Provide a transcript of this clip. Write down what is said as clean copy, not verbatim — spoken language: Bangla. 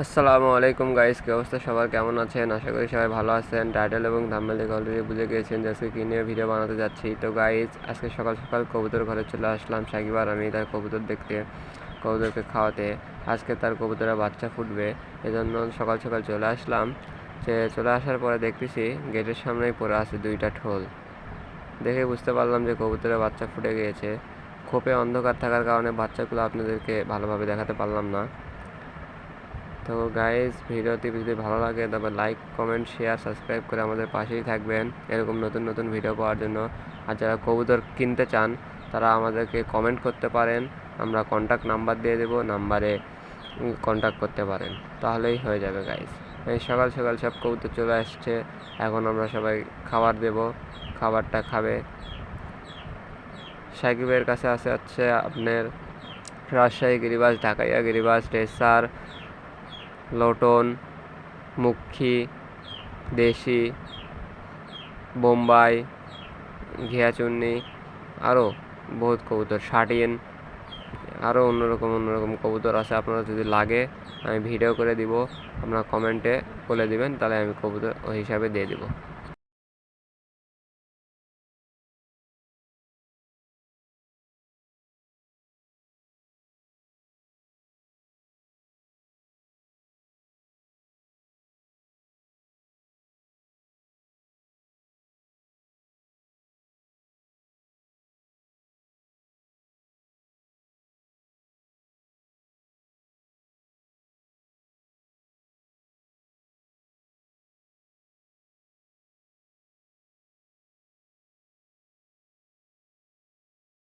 আসসালামু আলাইকুম গাইস, কি অবস্থা সবার? কেমন আছেন? আশা করি সবাই ভালো আছেন। টাইটেল এবং থাম্বনেল দেখে অলরেডি বুঝে গিয়েছেন যে আজকে কী নিয়ে ভিডিও বানাতে যাচ্ছি। তো গাইস, আজকে সকাল সকাল কবুতর ঘরে চলে আসলাম। সাকিব আর আমি তার কবুতর দেখতে, কবুতরকে খাওয়াতে। আজকে তার কবুতরের বাচ্চা ফুটবে, এজন্য সকাল সকাল চলে আসলাম। চলে আসার পরে দেখতেছি গেটের সামনেই পড়ে আছে দুইটা ঠোল। দেখে বুঝতে পারলাম যে কবুতরের বাচ্চা ফুটে গিয়েছে। খোপে অন্ধকার থাকার কারণে বাচ্চাগুলো আপনাদেরকে ভালোভাবে দেখাতে পারলাম না। তো গাইজ, ভিডিওটি যদি ভালো লাগে তবে লাইক, কমেন্ট, শেয়ার, সাবস্ক্রাইব করে আমাদের পাশেই থাকবেন এরকম নতুন নতুন ভিডিও পাওয়ার জন্য। আর যারা কবুতর কিনতে চান তারা আমাদেরকে কমেন্ট করতে পারেন, আমরা কন্ট্যাক্ট নাম্বার দিয়ে দেবো, নাম্বারে কন্ট্যাক্ট করতে পারেন, তাহলেই হয়ে যাবে গাইজ। এই সকাল সকাল সব কবুতর চলে আসছে, এখন আমরা সবাই খাবার দেব, খাবারটা খাবে। সাকিবের কাছে আছে আপনার রাজশাহী গিরিবাজ, ঢাকাইয়া গিরিবাজ, রেসার, লটন, মুখী, দেশি, বোম্বাই, ঘিয়াচুন্নি, আরও বহুত কবুতর, শাটিন, আরও অন্যরকম কবুতর আছে। আপনারা যদি লাগে আমি ভিডিও করে দিব, আপনারা কমেন্টে বলে দিবেন, তাহলে আমি কবুতর ওই হিসাবে দিয়ে দিব।